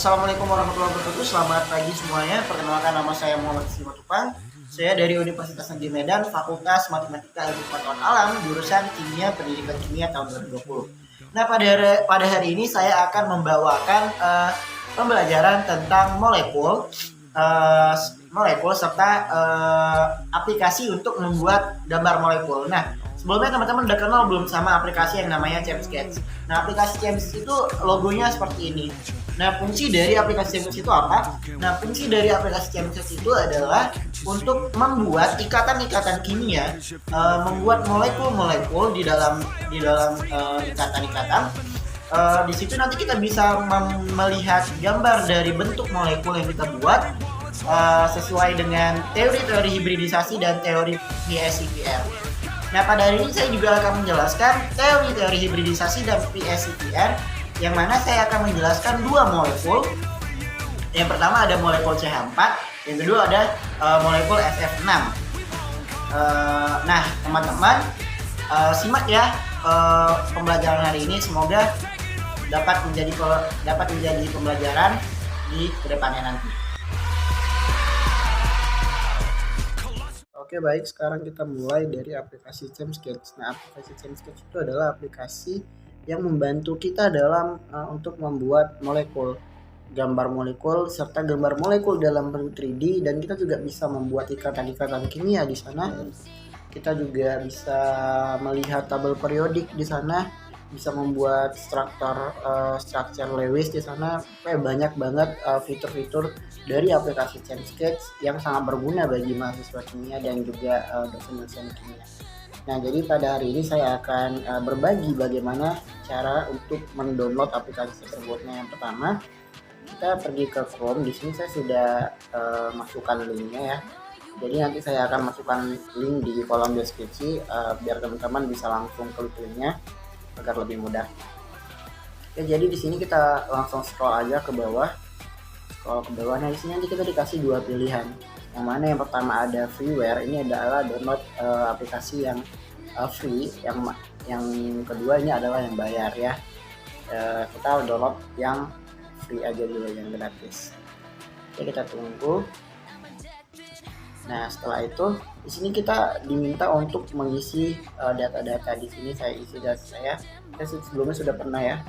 Assalamualaikum warahmatullahi wabarakatuh. Selamat pagi semuanya. Perkenalkan, nama saya Muhammad Simatupang. Saya dari Universitas Negeri Medan, Fakultas Matematika Ilmu Pengetahuan Alam, jurusan Kimia Pendidikan Kimia tahun 2020. Nah, pada hari ini saya akan membawakan pembelajaran tentang molekul serta aplikasi untuk membuat gambar molekul. Nah, sebelumnya teman-teman udah kenal belum sama aplikasi yang namanya ChemSketch? Nah, aplikasi ChemSketch itu logonya seperti ini. Nah, fungsi dari aplikasi ChemSketch itu apa? Nah, fungsi dari aplikasi ChemSketch itu adalah untuk membuat ikatan-ikatan kimia, membuat molekul-molekul di dalam ikatan-ikatan. Di situ nanti kita bisa melihat gambar dari bentuk molekul yang kita buat sesuai dengan teori-teori hibridisasi dan teori PSCPR. Nah, pada hari ini saya juga akan menjelaskan teori-teori hibridisasi dan PSCPR, yang mana saya akan menjelaskan dua molekul. Yang pertama ada molekul CH4, yang kedua ada molekul SF6. Nah, teman-teman simak ya pembelajaran hari ini, semoga dapat menjadi pembelajaran di kedepannya nanti. Oke, baik, sekarang kita mulai dari aplikasi ChemSketch. Nah, aplikasi ChemSketch itu adalah aplikasi yang membantu kita dalam untuk membuat molekul, gambar molekul serta gambar molekul dalam bentuk 3D, dan kita juga bisa membuat ikatan-ikatan kimia di sana. Kita juga bisa melihat tabel periodik di sana, bisa membuat struktur Lewis di sana. Banyak banget fitur-fitur dari aplikasi ChemSketch yang sangat berguna bagi mahasiswa kimia dan juga dosen-dosen kimia. Nah, jadi pada hari ini saya akan berbagi bagaimana cara untuk mendownload aplikasi tersebutnya. Yang pertama, kita pergi ke Chrome. Di sini saya sudah masukkan linknya ya. Jadi nanti saya akan masukkan link di kolom deskripsi biar teman-teman bisa langsung klik linknya agar lebih mudah. Oke, jadi di sini kita langsung scroll aja ke bawah. Nah, di sini nanti kita dikasih dua pilihan. Yang mana yang pertama ada freeware, ini adalah download aplikasi yang free. Yang kedua ini adalah yang bayar ya. Kita download yang free aja dulu, yang gratis. Oke, kita tunggu. Nah, setelah itu di sini kita diminta untuk mengisi data-data. Di sini saya isi data saya. Saya sebelumnya sudah pernah ya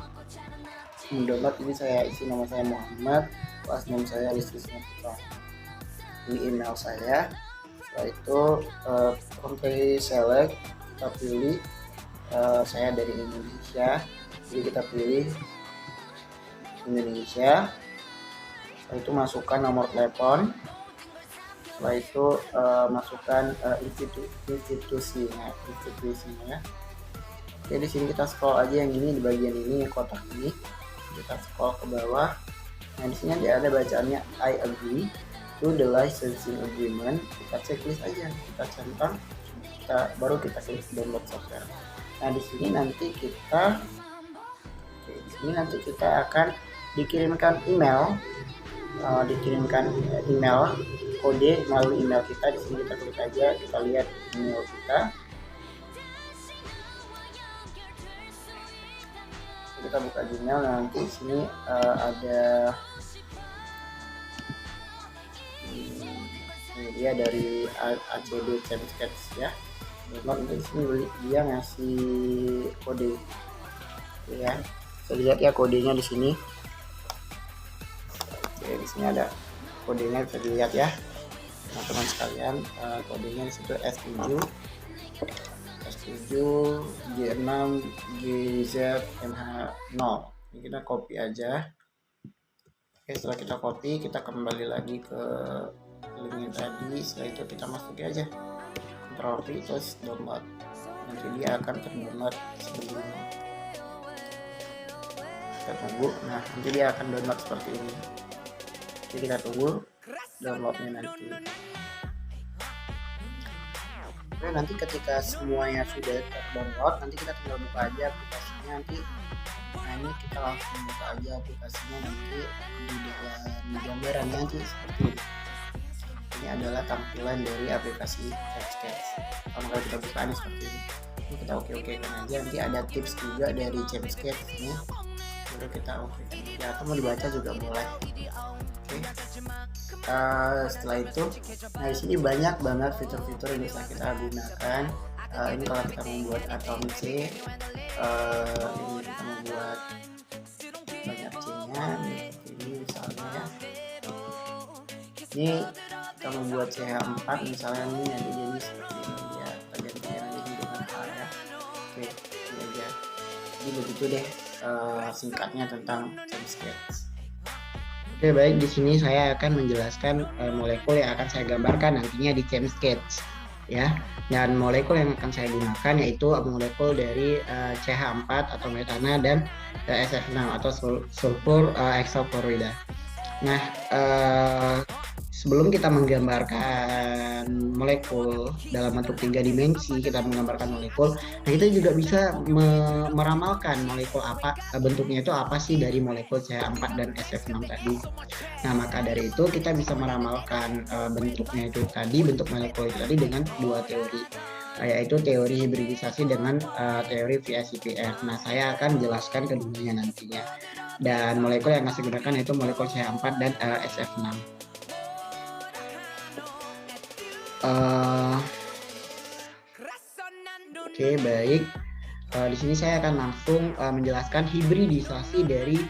mendownload. Ini saya isi nama saya Muhammad, last name saya Rizky Simatupang. Ini email saya. Setelah itu country select, kita pilih saya dari Indonesia, jadi kita pilih Indonesia. Setelah itu masukkan nomor telepon. Setelah itu masukkan institusinya ya. Jadi di sini kita scroll aja yang ini, di bagian ini yang kotak ini. Kita scroll ke bawah. Nah, di sini ada bacaannya I agree to the licensing agreement. Kita checklist aja, kita centang, baru kita klik download software. Nah, di sini nanti kita akan dikirimkan email, kode melalui email kita. Di sini kita klik aja, kita lihat email kita. Kita buka Gmail. Nanti di sini ada ini dia dari ACD ChemSketch ya. Nanti di sini dia ngasih kode ya. Bisa lihat ya kodenya di sini. Oke, di sini ada kodenya, bisa dilihat ya teman-teman sekalian. Kodenya di situ S7 G6 GZ MH0. Ini kita copy aja. Oke, setelah kita copy, kita kembali lagi ke link tadi. Setelah itu kita masukin aja Ctrl V terus download. Nanti dia akan terdownload sebelumnya. Kita tunggu. Nah, nanti dia akan download seperti ini. Jadi kita tunggu downloadnya nanti. Oke, nanti ketika semuanya sudah terdownload, nanti kita tinggal buka aja aplikasinya nanti. Nah, ini kita langsung buka aja aplikasinya nanti di dalam gambaran nanti seperti ini. Ini adalah tampilan dari aplikasi ChemSketch. Kalau kita buka ini seperti ini. Ini kita oke kan aja. Nanti ada tips juga dari ChemSketch ini. Udah kita oke ya, atau mau dibaca juga boleh. Oke. Setelah itu, nah di sini banyak banget fitur-fitur yang bisa kita gunakan. Ini kalau kita membuat atom C, ini kita membuat banyak C-nya, ini misalnya ya. Ini kita membuat CH4 misalnya, ini nanti jadi seperti ini ya, gantian aja dengan H ya. Oke, ini aja. Jadi begitu deh singkatnya tentang ChemSketch. Oke baik, di sini saya akan menjelaskan molekul yang akan saya gambarkan nantinya di ChemSketch ya. Dan molekul yang akan saya gunakan yaitu molekul dari CH4 atau metana dan SF6 atau sulfur hexafluorida. Nah, sebelum kita menggambarkan molekul dalam bentuk 3 dimensi, kita menggambarkan molekul, nah kita juga bisa meramalkan molekul apa, bentuknya itu apa sih dari molekul CH4 dan SF6 tadi. Nah, maka dari itu kita bisa meramalkan bentuknya itu tadi, bentuk molekul itu tadi dengan dua teori, yaitu teori hibridisasi dengan teori VSEPR. Nah, saya akan jelaskan keduanya nantinya. Dan molekul yang akan saya gunakan yaitu molekul CH4 dan SF6. Oke, baik. Di sini saya akan langsung menjelaskan hibridisasi dari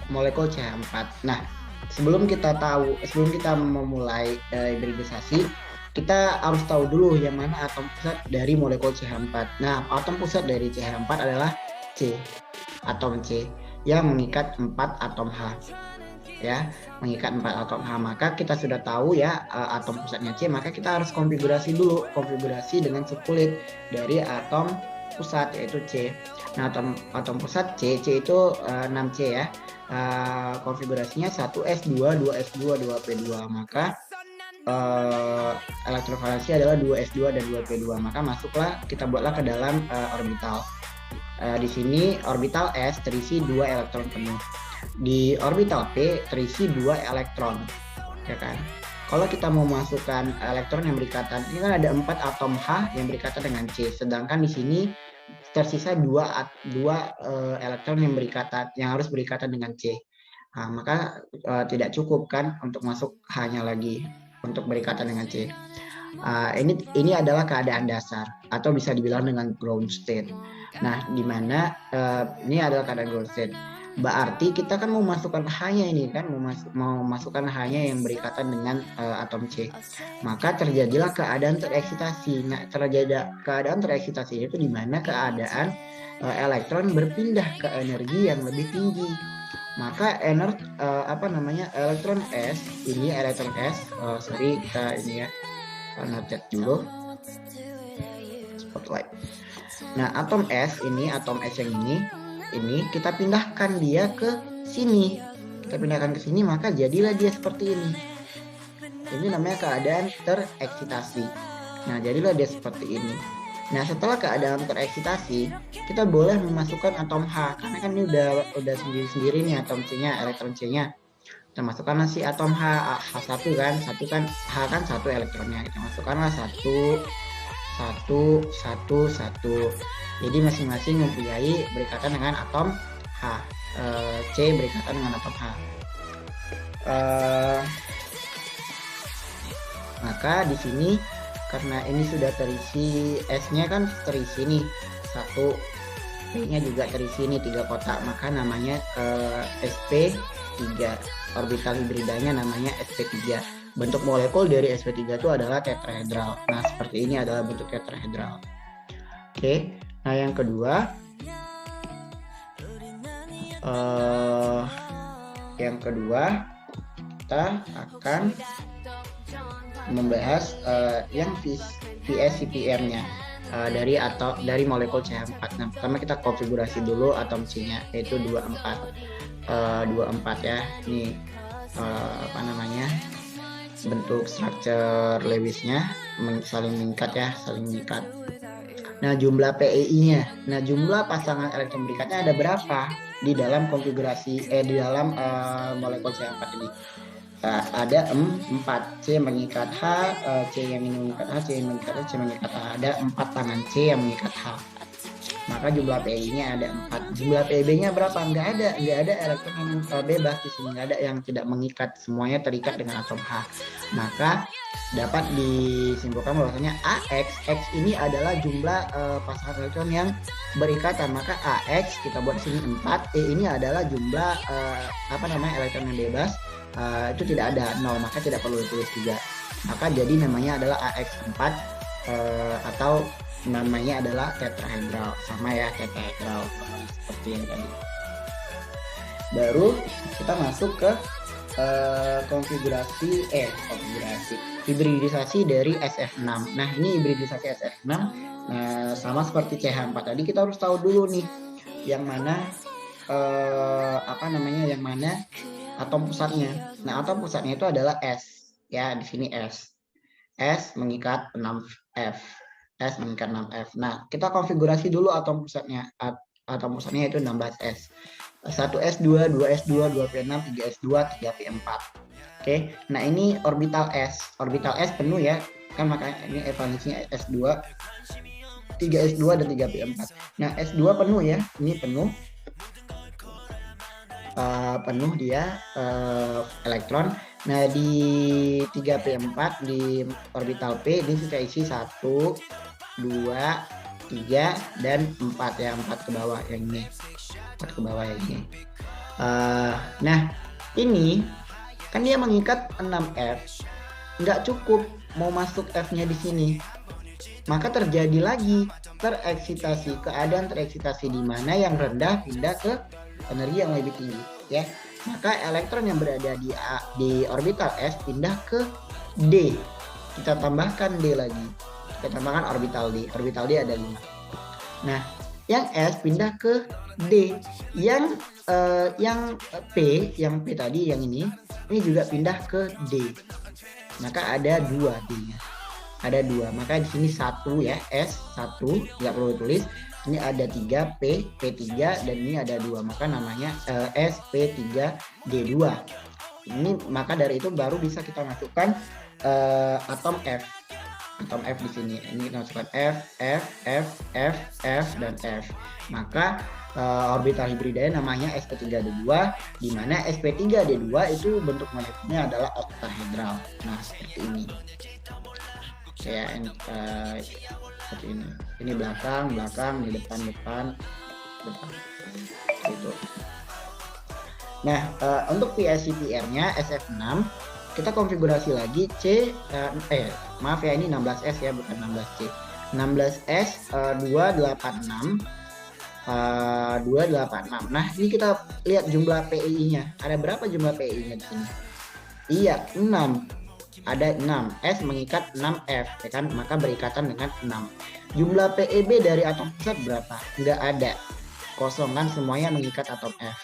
molekul CH4. Nah, sebelum kita memulai hibridisasi, kita harus tahu dulu yang mana atom pusat dari molekul CH4. Nah, atom pusat dari CH4 adalah C, atom C yang mengikat 4 atom H. Ya, mengikat 4 atom H. Maka kita sudah tahu ya atom pusatnya C, maka kita harus konfigurasi dengan sekulit dari atom pusat yaitu C. Nah, atom pusat C itu 6C ya. Konfigurasinya 1s2, 2s2, 2p2. Maka elektrovalensi adalah 2s2 dan 2p2. Maka masuklah, kita buatlah ke dalam orbital. Di sini orbital S terisi 2 elektron penuh. Di orbital P terisi 2 elektron, ya kan? Kalau kita mau masukkan elektron yang berikatan, ini kan ada 4 atom H yang berikatan dengan C, sedangkan di sini tersisa 2 elektron yang harus berikatan dengan C. Nah, maka tidak cukup kan untuk masuk H-nya lagi untuk berikatan dengan C. Ini adalah keadaan dasar atau bisa dibilang dengan ground state. Nah, di mana ini adalah keadaan ground state. Berarti kita kan mau masukkan H-nya ini kan, mau masukkan H-nya yang berikatan dengan atom C. Maka terjadilah keadaan tereksitasi. Nah, keadaan tereksitasi itu di mana keadaan elektron berpindah ke energi yang lebih tinggi. Maka elektron S ini kita ini ya, ngecat dulu spotlight. Nah, atom S yang ini kita pindahkan dia ke sini. Maka jadilah dia seperti ini. Ini namanya keadaan tereksitasi. Nah, jadilah dia seperti ini. Nah, setelah keadaan tereksitasi, kita boleh memasukkan atom H, karena kan ini udah sendiri-sendiri nih atom C-nya, elektron C-nya. Kita masukkanlah si atom H1 kan, H kan 1 elektronnya. Kita masukkanlah 1. Jadi masing-masing mempunyai berikatan dengan atom H. C berikatan dengan atom H. Maka di sini karena ini sudah terisi, S-nya kan terisi nih 1, P-nya juga terisi nih 3 kotak, maka namanya sp3. Orbital hibridanya namanya sp3. Bentuk molekul dari sp3 itu adalah tetrahedral. Nah, seperti ini adalah bentuk tetrahedral. Oke, nah yang kedua kita akan membahas yang VSEPR-nya dari molekul CH4. Nah, pertama kita konfigurasi dulu atom C-nya yaitu 24 ya. Ini bentuk structure Lewis-nya saling mengikat. Nah, jumlah PEI-nya. Nah, jumlah pasangan elektron berikatnya ada berapa di dalam konfigurasi di dalam molekul CH4 ini? Ada 4. C mengikat H, C yang ini mengikat H, C yang mengikat H, C mengikat H. Ada 4 tangan C yang mengikat H. maka jumlah PI-nya ada 4. Jumlah PB-nya berapa? Nggak ada elektron yang bebas di sini, nggak ada yang tidak mengikat, semuanya terikat dengan atom H. Maka dapat disimpulkan bahwasanya AX, X ini adalah jumlah pasangan elektron yang berikatan. Maka AX kita buat di sini 4, E ini adalah jumlah elektron yang bebas, itu tidak ada 0, maka tidak perlu ditulis juga. Maka jadi namanya adalah AX4 atau namanya adalah tetrahedral, sama ya, tetrahedral seperti yang tadi. Baru kita masuk ke konfigurasi hibridisasi dari SF6. Nah, ini hibridisasi SF6 sama seperti CH4 tadi, kita harus tahu dulu nih yang mana yang mana atom pusatnya. Nah, atom pusatnya itu adalah S ya, di sini S mengikat 6F. S mengikat 6F. Nah, kita konfigurasi dulu atom pusatnya. Atom pusatnya itu 16S. 1S2, 2S2, 2P6, 3S2, 3P4. Oke. Nah, ini orbital S. Orbital S penuh ya. Kan makanya ini evalensinya S2, 3S2 dan 3P4. Nah, S2 penuh ya. Ini penuh. Penuh dia elektron. Nah, di 3P4 di orbital P ini kita isi 1, 2, 3 dan 4 ya, 4 ke bawah yang ini. 4 ke bawah yang ini. Nah, ini kan dia mengikat 6F. Nggak cukup mau masuk F-nya di sini. Maka terjadi lagi keadaan tereksitasi di mana yang rendah pindah ke energi yang lebih tinggi ya. Maka elektron yang berada di orbital S pindah ke D. Kita tambahkan D lagi. Kita tambahkan orbital D. Orbital D ada 5. Nah, yang S pindah ke D. Yang P tadi yang ini juga pindah ke D. Maka ada 2 D-nya. Ada 2. Maka di sini 1 ya, S1 nggak perlu tulis. Ini ada 3 P3 dan ini ada 2, maka namanya SP3D2. Ini maka dari itu baru bisa kita masukkan atom F. Atom F di sini. Ini kita masukkan F dan F. Maka orbital hibridanya namanya SP3D2, di mana SP3D2 itu bentuk molekulnya adalah oktahedral. Nah, seperti ini. Seperti ini. Ini belakang, ini depan. Gitu. Nah, untuk PSCPR-nya SF6 kita konfigurasi lagi maaf ya, ini 16S ya, bukan 16C. 16S 286. Nah, ini kita lihat jumlah PI-nya. Ada berapa jumlah PI-nya di sini? Iya, 6. Ada 6. S mengikat 6F ya kan, maka berikatan dengan 6. Jumlah PEB dari atom pusat berapa? Nggak ada, kosong kan, semuanya mengikat atom F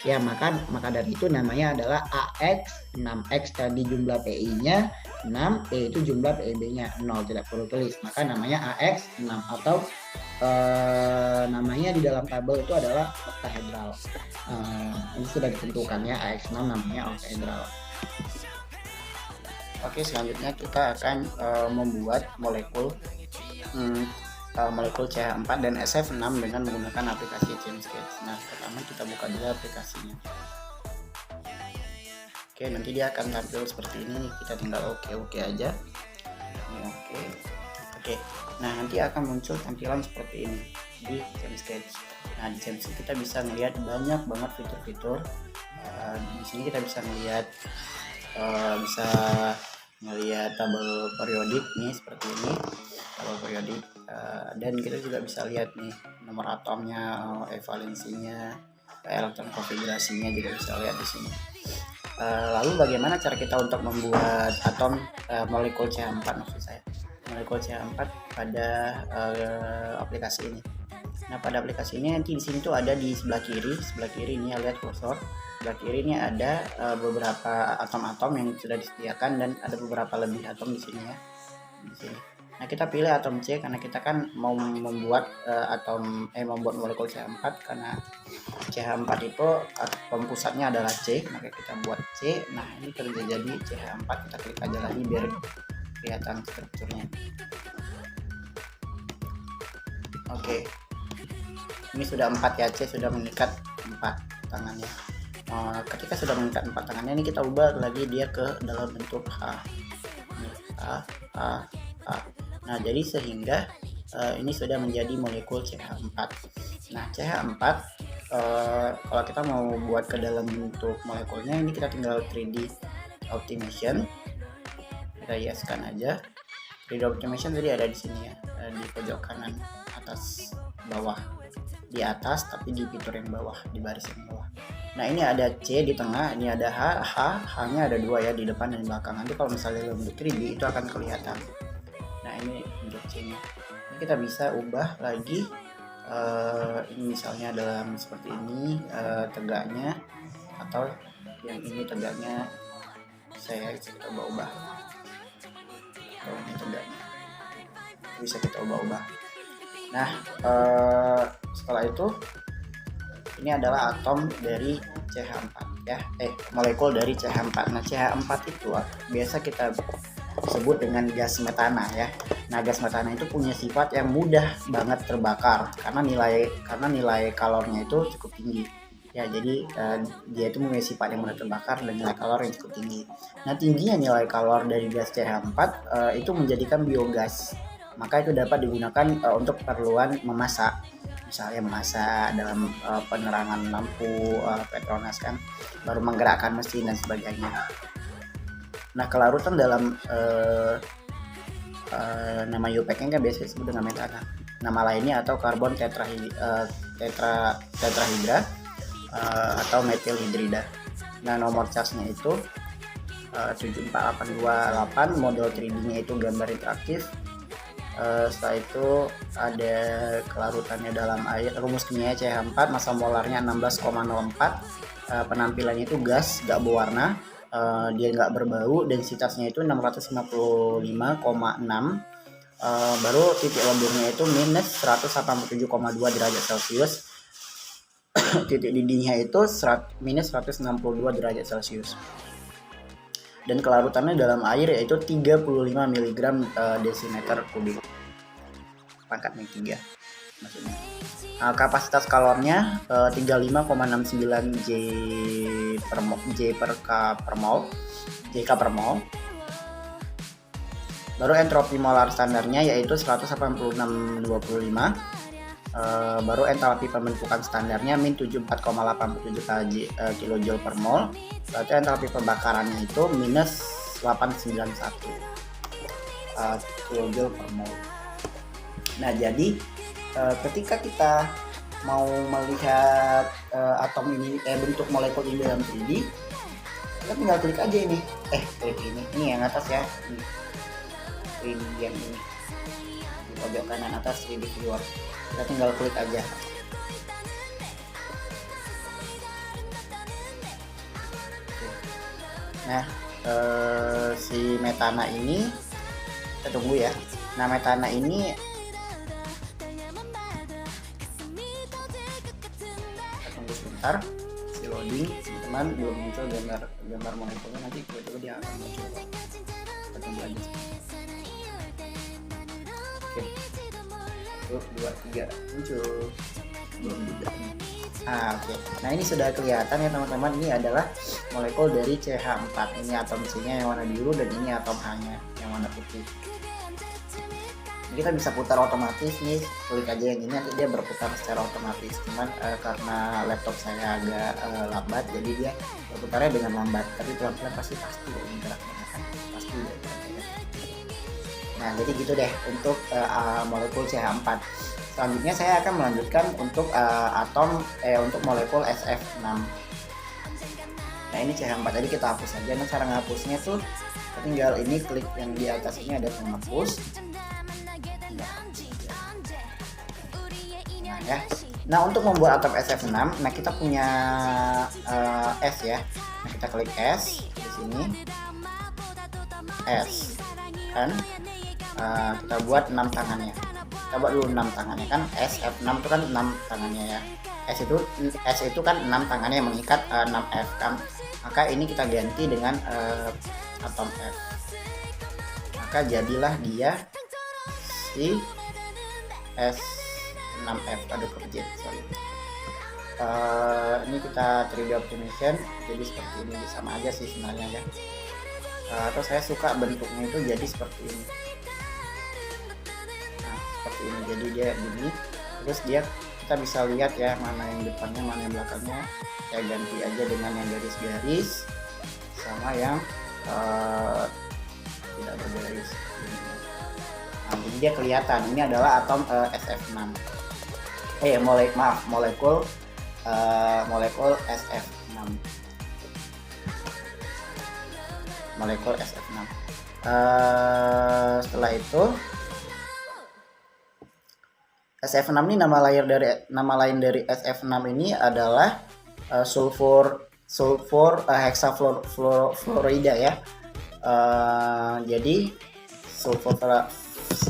ya. Maka dari itu namanya adalah AX. 6X tadi jumlah PI-nya 6, P itu jumlah PEB-nya 0, tidak perlu tulis, maka namanya AX 6 atau namanya di dalam tabel itu adalah oktahedral. Ini sudah ditentukan ya, AX 6 namanya oktahedral. Oke, selanjutnya kita akan membuat molekul CH4 dan SF6 dengan menggunakan aplikasi ChemSketch. Nah, pertama kita buka dulu aplikasinya. Oke, nanti dia akan tampil seperti ini. Kita tinggal oke aja. Ini oke. Nah, nanti akan muncul tampilan seperti ini di ChemSketch. Nah, di ChemSketch kita bisa melihat banyak banget fitur-fitur. Di sini kita bisa melihat tabel periodik nih, seperti ini tabel periodik, dan kita juga bisa lihat nih nomor atomnya, evalensinya, elektron konfigurasinya juga bisa lihat di sini. Lalu bagaimana cara kita untuk membuat molekul CH4, maksud saya molekul CH4 pada aplikasi ini. Nah, pada aplikasi ini nanti di sini tuh ada di sebelah kiri ini ya, lihat kursor. Sebelah kiri ini ada beberapa atom-atom yang sudah disediakan dan ada beberapa lebih atom di sini ya. Di sini. Nah, kita pilih atom C karena kita kan mau membuat membuat molekul CH4, karena CH4 itu atom pusatnya adalah C, maka kita buat C. Nah, ini kerja jadi CH4, kita klik aja lagi biar kelihatan strukturnya. Oke. Ini sudah 4 ya, C sudah mengikat 4 tangannya. Ketika sudah mengikat 4 tangannya, ini kita ubah lagi dia ke dalam bentuk H. Ini H. Nah, jadi sehingga ini sudah menjadi molekul CH4. Nah, CH4 kalau kita mau buat ke dalam bentuk molekulnya, ini kita tinggal 3D optimization. Kita hiaskan aja. 3D optimization tadi ada di sini ya, di pojok kanan atas bawah, di atas tapi di fitur yang bawah, di baris yang bawah. Nah, ini ada C di tengah, ini ada H-nya ada 2 ya, di depan dan belakang. Nanti kalau misalnya dalam bentuk 3D itu akan kelihatan. Nah, ini untuk C-nya. Ini kita bisa ubah lagi. Ini misalnya dalam seperti ini tegaknya, atau yang ini tegaknya saya kita ubah. Kalau ini tegaknya bisa kita ubah. Nah, setelah itu ini adalah atom dari CH4 ya, molekul dari CH4. Nah, CH4 itu biasa kita sebut dengan gas metana ya. Nah, gas metana itu punya sifat yang mudah banget terbakar karena nilai kalornya itu cukup tinggi ya. Jadi dia itu memiliki sifat yang mudah terbakar dan nilai kalor yang cukup tinggi. Nah, tingginya nilai kalor dari gas CH4 itu menjadikan biogas. Maka itu dapat digunakan untuk keperluan memasak, misalnya memasak dalam penerangan lampu Petronas kan, baru menggerakkan mesin dan sebagainya. Nah, kelarutan dalam nama UPEC-nya kan biasa disebut dengan metana. Nama lainnya atau karbon tetrahidra atau metil hidrida. Nah, nomor charge-nya itu 74828, model 3D-nya itu gambar interaktif. Setelah itu ada kelarutannya dalam air, rumus kimia CH4, massa molarnya 16,04, penampilannya itu gas, gak berwarna, dia nggak berbau, densitasnya itu 695,6, baru titik lendirnya itu minus 187,2 derajat Celcius, titik didihnya itu minus 162 derajat Celcius, dan kelarutannya dalam air yaitu 35 mg desimeter kubik, pangkatnya 3 maksudnya. Kapasitas kalornya 35,69 Jk per mol. Baru entropi molar standarnya yaitu 186,25. Baru entalpi pembentukan standarnya min 74,87 kJ per mol. Berarti entalpi pembakarannya itu minus 891 kJ per mol. Nah, jadi ketika kita mau melihat atom ini, bentuk molekul ini dalam 3D, kita tinggal klik aja ini, klik ini yang atas ya, ini yang ini di pojok kanan atas 3D viewer, kita tinggal klik aja. Nah, si metana ini kita tunggu ya. Nah, metana ini kita tunggu sebentar, si loading teman-teman, belum muncul gambar molekulnya, nanti tiba-tiba dia akan muncul. Kita tunggu aja. Oke, 1, 2, 3 muncul, belum juga. Oke. Nah, ini sudah kelihatan ya teman-teman, ini adalah molekul dari CH4. Ini atom C-nya yang warna biru dan ini atom H-nya yang warna putih. Kita bisa putar otomatis nih, klik aja yang ini, nanti dia berputar secara otomatis. Cuman karena laptop saya agak lambat, jadi dia berputarnya dengan lambat, tapi pelan-pelan pasti geraknya kan, pasti udah geraknya. Nah, jadi gitu deh untuk molekul CH4. Selanjutnya saya akan melanjutkan untuk untuk molekul SF6. Nah, ini CH4 tadi kita hapus aja. Nah, cara ngapusnya tuh tinggal ini klik yang di atas ini ada penghapus. Nah, ya. Nah, untuk membuat atom SF6, nah kita punya S ya. Nah, kita klik S di sini. S kan kita buat 6 tangannya. Kita buat dulu 6 tangannya kan, SF6 itu kan 6 tangannya ya. S itu kan 6 tangannya yang mengikat 6F kan. Maka ini kita ganti dengan atom F. Maka jadilah dia si S6 SF6F, aduh kerja, sorry. Ini kita 3D optimization, jadi seperti ini, sama aja sih sebenarnya ya. Atau saya suka bentuknya itu jadi seperti ini. Nah, seperti ini, jadi dia gini, terus dia kita bisa lihat ya mana yang depannya mana yang belakangnya. Saya ganti aja dengan yang garis-garis sama yang tidak bergaris. Nah, jadi dia kelihatan ini adalah atom SF6. Molekul SF6. Molekul SF6. Setelah itu SF6 ini nama lain dari SF6 ini adalah sulfur hexafluorida ya. Jadi sulfur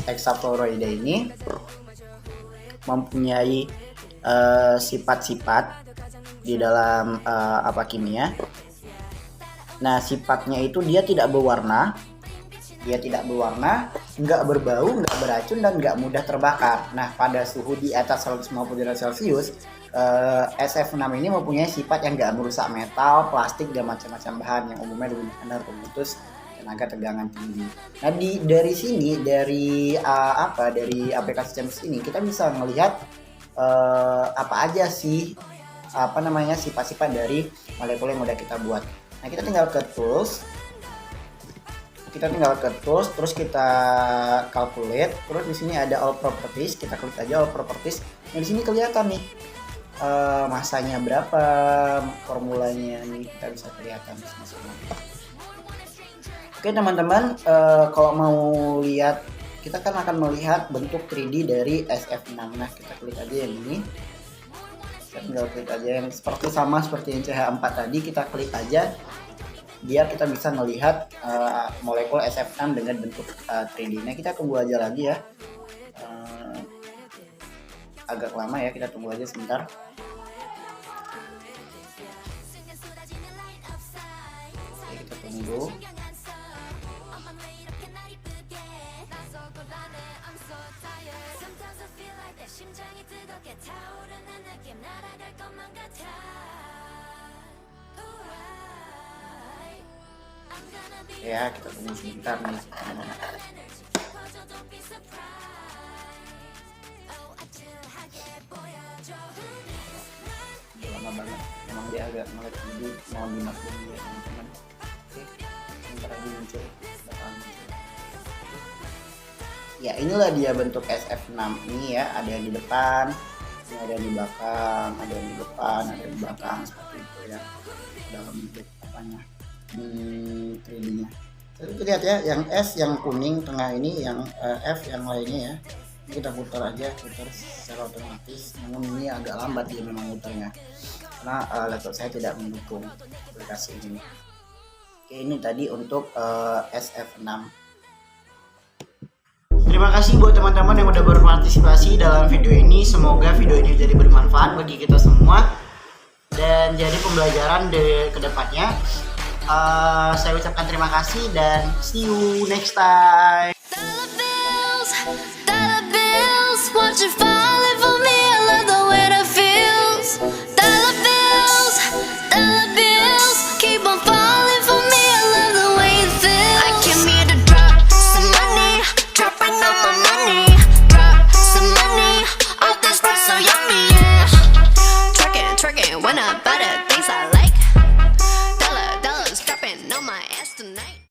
hexafluorida ini mempunyai sifat-sifat di dalam kimia. Nah, sifatnya itu dia tidak berwarna, nggak berbau, nggak beracun, dan nggak mudah terbakar. Nah, pada suhu di atas 150 derajat Celcius, SF6 ini mempunyai sifat yang nggak merusak metal, plastik, dan macam-macam bahan yang umumnya digunakan dalam pemutus tenaga tegangan tinggi. Nah, dari sini, dari aplikasi CHEMS ini kita bisa melihat apa aja sih sifat-sifat dari molekul yang udah kita buat. Nah, kita tinggal ke tools, terus kita calculate, terus di sini ada all properties, kita klik aja all properties. Nah, di sini kelihatan nih masanya berapa, formulanya nih kita bisa kelihatan di sini semua. Oke teman-teman, kalau mau lihat, kita kan akan melihat bentuk 3D dari SF6. Nah, kita klik aja yang ini. Kita tinggal klik aja yang sama seperti yang CH4 tadi, kita klik aja biar kita bisa melihat molekul SF6 dengan bentuk 3D. Nah, kita tunggu aja lagi ya. Agak lama ya, kita tunggu aja sebentar. Oke, kita tunggu. Ya, kita tunggu sebentar nih. Lama banget, emang dia agak melek, jadi mau dimaklum ya teman-teman. Oke, sebentar lagi muncul. Ya, inilah dia bentuk SF6 ini ya, ada yang di depan, ada yang di belakang, ada yang di depan, ada yang di belakang, seperti itu ya, dalam bentuk 3D-nya. Jadi lihat ya, yang S yang kuning tengah ini, yang F yang lainnya ya. Ini kita putar secara otomatis, namun ini agak lambat dia memang muternya, karena laptop saya tidak mendukung aplikasi ini. Oke, ini tadi untuk SF6. Terima kasih buat teman-teman yang udah berpartisipasi dalam video ini. Semoga video ini jadi bermanfaat bagi kita semua dan jadi pembelajaran ke depannya. Saya ucapkan terima kasih dan see you next time.